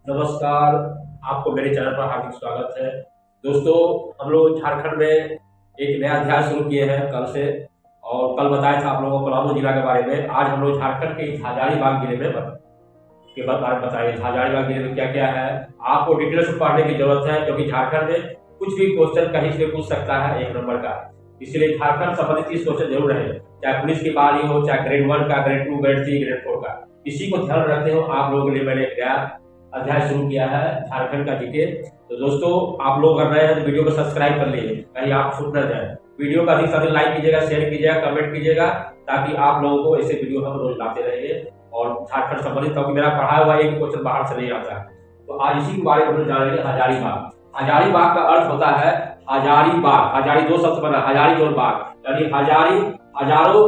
नमस्कार। आपको मेरे चैनल पर हार्दिक स्वागत है। दोस्तों, हम लोग झारखंड में एक नया अध्याय शुरू किए हैं कल से, और कल बताया था आप लोगों को पलामू जिला के बारे में। आज हम लोग झारखंड के हजारीबाग जिले में बारे में बताएंगे। हजारीबाग जिले में क्या क्या है, आपको डिटेल्स में पढ़ने की जरूरत है, क्योंकि झारखंड में कुछ भी क्वेश्चन कहीं से पूछ सकता है एक नंबर का। इसलिए झारखंड संबंधित 30 क्वेश्चन जरूर रहे, चाहे पुलिस की बारी हो, चाहे ग्रेड 1 का, ग्रेड 2, ग्रेड 3, ग्रेड 4 का। इसी को ध्यान रखते हो आप लोगों के लिए मैंने एक नया अध्याय शुरू किया है झारखंड का जीके। तो दोस्तों, आप लोग अगर नए हैं तो वीडियो को सब्सक्राइब कर लीजिए, कहीं आप छूट न जाए। वीडियो का अधिक से अधिक लाइक कीजिएगा, शेयर कीजिएगा, कमेंट कीजिएगा, ताकि आप लोगों को ऐसे वीडियो हम रोज लाते रहेंगे। और झारखंड संबंधित, क्योंकि मेरा पढ़ा हुआ एक क्वेश्चन बाहर से नहीं आता है। तो आज इसी के बारे में हम जानेंगे। हजारीबाग, हजारीबाग का अर्थ होता है हजारीबाग। हजारी दो शब्द बना, हजारी जोड़ बाग, यानी हजारी हजारों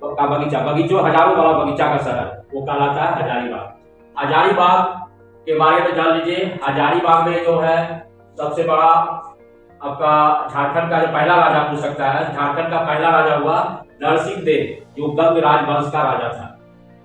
का बगीचा, बगीचों हजारों वाला बगीचा का शहर, वो कहलाता है हजारीबाग। हजारीबाग के बारे में जान लीजिए। हजारीबाग में जो है सबसे बड़ा आपका झारखंड का जो पहला राजा पूछ सकता है। झारखंड का पहला राजा हुआ नरसिंह देव, जो गंग राजवंश का राजा था।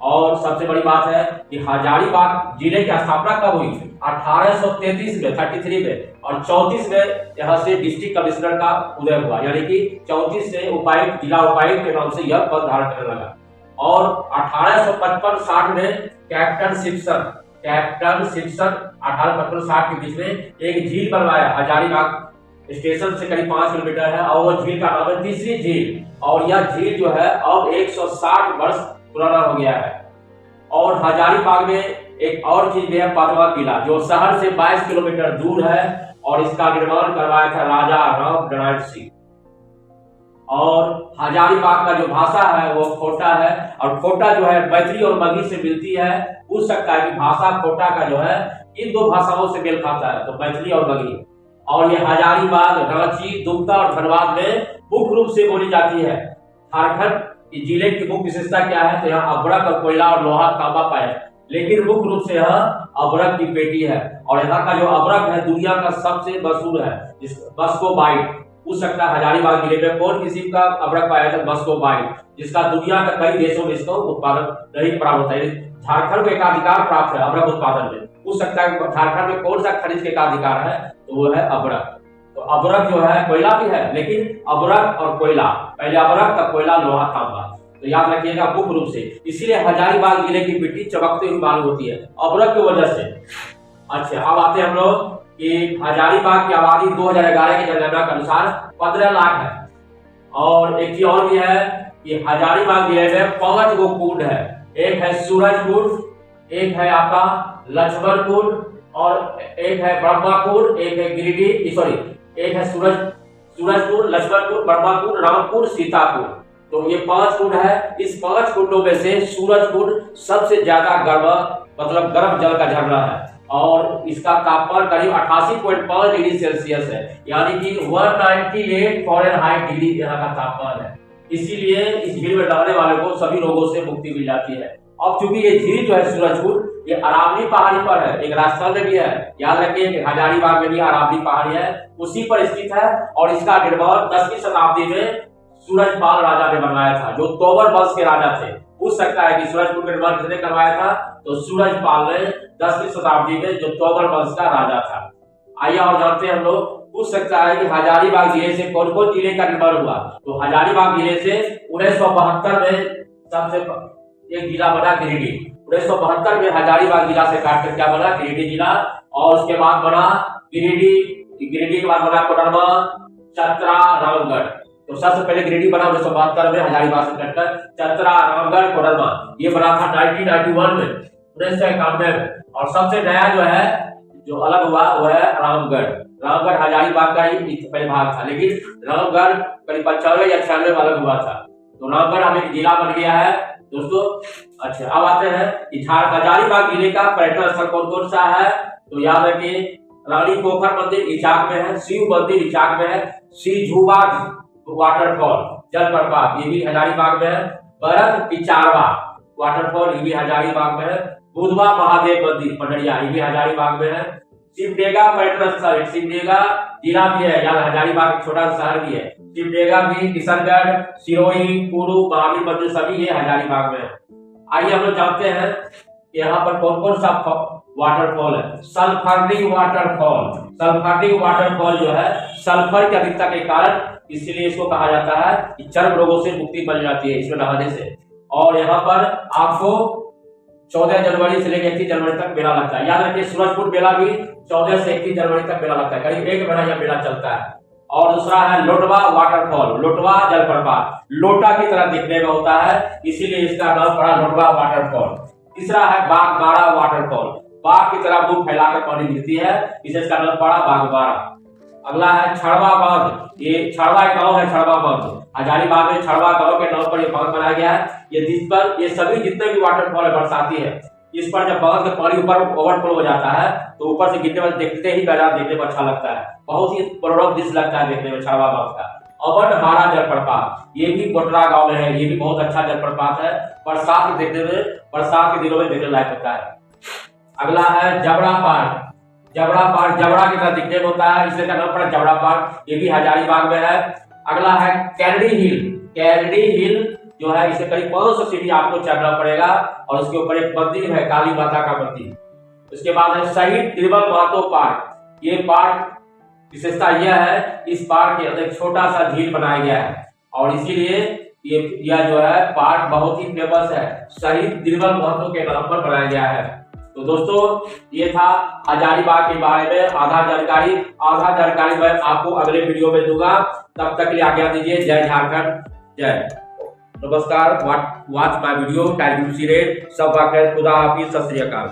और सबसे बड़ी बात है कि हजारीबाग जिले की स्थापना कब हुई? 1833 में, 33 में, और 34 में यहाँ से डिस्ट्रिक्ट कमिश्नर का उदय हुआ, यानी कि 34 से उपायुक्त, जिला उपायुक्त के नाम से यह पद धारण करने लगा। और 1855-60 में कैप्टन सिप्सन 1855-60 के बीच में एक झील बनवाया। हजारीबाग स्टेशन से करीब 5 किलोमीटर है, और वो झील का नाम है तीसरी झील। और यह झील जो है अब 160 वर्ष पुराना हो गया है। और हजारीबाग में एक और चीज भी है, पदमा किला, जो शहर से 22 किलोमीटर दूर है, और इसका निर्माण करवाया था राजा राम नारायण सिंह। और हजारीबाग का जो भाषा है वो खोटा है, और खोटा जो है मैथिली और मगही से मिलती है। पूछ सकता है कि भाषा खोटा का जो है इन दो भाषाओं से मेल खाता है, तो मैथिली और मगही। और ये हजारीबाग रांची, दुमका और धनबाद में मुख्य रूप से बोली जाती है। झारखंड जिले की मुख्य विशेषता क्या है? तो यहाँ अभ्रक और कोयला और लोहा तांबा पाया, लेकिन मुख्य रूप से यहाँ अभ्रक की पेटी है। और यहाँ का जो अभ्रक है दुनिया का सबसे मशहूर है, मस्कोबाइट। पूछ सकता है हजारीबाग जिले में कौन किसी का अभ्रक पाया था? मस्कोबाइट, जिसका दुनिया का कई देशों में इसका उत्पादन नहीं प्राप्त होता है। झारखंड को एकाधिकार प्राप्त है अभ्रक उत्पादन में। पूछ सकता है झारखंड में कौन सा खनिज के एकाधिकार है? तो वो है अभ्रक। तो अभ्रक जो है कोयला भी है, लेकिन अभ्रक और कोयला, पहले अभ्रक तब कोयला, लोहा तांबा, तो याद रखिएगा मुख्य रूप से। इसीलिए हजारीबाग जिले की मिट्टी चमकती हुई मालूम होती है अभ्रक की वजह से। अच्छा, अब आते हैं हम लोग कि हजारीबाग की आबादी 2011 की जनगणना के अनुसार 15 लाख है। और एक चीज और भी है कि हजारीबाग जिले में 5 गो कुंड है। एक है सूरज कुंड, एक है आपका लक्ष्मण कुंड, और एक है ब्रह्मा कुंड, एक है गिरिडीह, सॉरी, एक है सूरजकुंड, लक्ष्मणकुंड, ब्रह्माकुंड, रामकुंड, सीताकुंड। तो ये 5 कुंड है। इस 5 कुंडों में से सूरजकुंड सबसे ज्यादा गर्म जल का झरना है, और इसका तापमान करीब 88.5 डिग्री सेल्सियस है, यानी कि 198 फ़ारेनहाइट डिग्री यहाँ का तापमान है। इसीलिए इस झील में नहाने वाले को सभी रोगों से मुक्ति मिल जाती है। अब चूंकि ये झील जो है सूरजकुंड, ये अरावली पहाड़ी पर है, एक राजस्थान में भी है। याद रखिए कि हजारीबाग में भी अरावली पहाड़ी है, उसी पर स्थित है। और इसका निर्माण 10वीं शताब्दी में सूरजपाल राजा ने बनवाया था, जो तोमर वंश के राजा थे। पूछ सकता है कि सूरजकुंड का निर्माण किसने करवाया था? तो सूरजपाल ने 10वीं शताब्दी में, जो तोमर वंश का राजा था। आइए और जानते हैं हम लोग। पूछ सकता है कि हजारीबाग जिले से कौन कौन जिले का निर्माण हुआ? तो हजारीबाग जिले से 1972 में सबसे एक जिला बना गिरिडीह। 1972 में हजारीबाग जिला से काटकर क्या बना? गिरिडीह जिला। और उसके बाद बना गिरिडीह के बाद बना कोडरमा, चतरा, रामगढ़। तो सबसे पहले गिरिडीह बना 1972 में, हजारीबाग से कटकर चतरा, रामगढ़, कोडरमा। ये बना था 1991 में, 1991 में। और सबसे नया जो है, जो अलग हुआ, वो है रामगढ़। रामगढ़ हजारीबाग का ही पहले भाग था, लेकिन रामगढ़ करीब 95 या 96 में अलग हुआ था। तो रामगढ़ अब एक जिला बन गया है दोस्तों। अच्छा, अब आते हैं कि हजारीबाग जिले का पर्यटन स्थल कौन कौन सा है? तो याद रखिए, रानी पोखर मंदिर इचाक में है, शिव मंदिर इचाक में है, श्री झूबा वाटरफॉल जलप्रपात ये भी हजारीबाग में है, भरत पिचारवा वाटरफॉल ये भी हजारीबाग में है, बुधवा महादेव मंदिर पटरिया ये भी हजारीबाग में है, सिमडेगा पर्यटन स्थल, सिमडेगा जिला भी है, यहाँ हजारीबाग एक छोटा शहर भी है। सिमडेगा भी, किशनगढ़, सिरोही, कुरू, महावीर मंदिर सभी ये हजारीबाग में है। आइए हम लोग जानते हैं यहाँ पर कौन कौन सा वाटरफॉल है। सल्फरनिक वाटरफॉल, सल्फरनिक वाटरफॉल जो है सल्फर की अधिकता के कारण, इसीलिए इसको कहा जाता है कि चर्म रोगों से मुक्ति मिल जाती है इसमें नहाने से। और यहाँ पर आपको 14 जनवरी से लेकर 31 जनवरी तक मेला लगता है। याद रखिए सूरजपुर मेला भी 14 से 31 जनवरी तक मेला लगता है, करीब 1 महीना यह मेला चलता है। और दूसरा है लोटवा वाटरफॉल, लोटवा जलप्रपात, लोटा की तरह दिखने में होता है, इसीलिए इसका नाम पड़ा लोटवा वाटरफॉल। तीसरा है बागबाड़ा वाटरफॉल, बाघ की तरह मुंह फैलाकर पानी गिरती है, इसे इसका नाम पड़ा बागबाड़ा। अगला है छड़वा बांध, ये छड़वा एक गाँव है, छड़वा बांध हजारीबाग में छड़वा गांव के नाम पर ये बांध बनाया गया है। ये जिस पर ये सभी जितने भी वाटरफॉल है बरसाती है, इस पर जब बांध का पानी ऊपर ओवरफ्लो हो जाता है तो ऊपर से गिरने में देखते ही नजारा देखने में अच्छा लगता है, बहुत ही मनोरम दृश्य लगता है देखने में छड़वा बांध का। अबनहारा जलप्रपात, ये भी कोटरा गांव में है, ये भी बहुत अच्छा जलप्रपात है, बरसात में देखने में, बरसात के दिनों में देखने लायक होता है। अगला है जबड़ा पार्क, जबड़ा पार्क जबड़ा की तरह दिखने में होता है, इसलिए नाम पड़ा जबड़ा पार्क, ये भी हजारीबाग में है। अगला है कैनेडी हिल, कैनेडी हिल जो है इसे करीब 500 सीढ़ी आपको चढ़ना पड़ेगा और उसके ऊपर एक मंदिर है, काली माता का मंदिर। उसके बाद है शहीद निर्मल महतो पार्क, ये पार्क विशेषता यह है, इस पार्क के अंदर एक छोटा सा झील बनाया गया है और इसीलिए यह जो है पार्क बहुत ही फेमस है, शहीद निर्मल महतो के नाम पर बनाया गया है। तो दोस्तों ये था हजारीबाग के बारे में आधा जानकारी मैं आपको अगले वीडियो में दूंगा। तब तक के लिए आज्ञा दीजिए। जय झारखंड, जय नमस्कार। Watch my video, time to see red, सब खुदा हाफिज, सत श्री अकाल।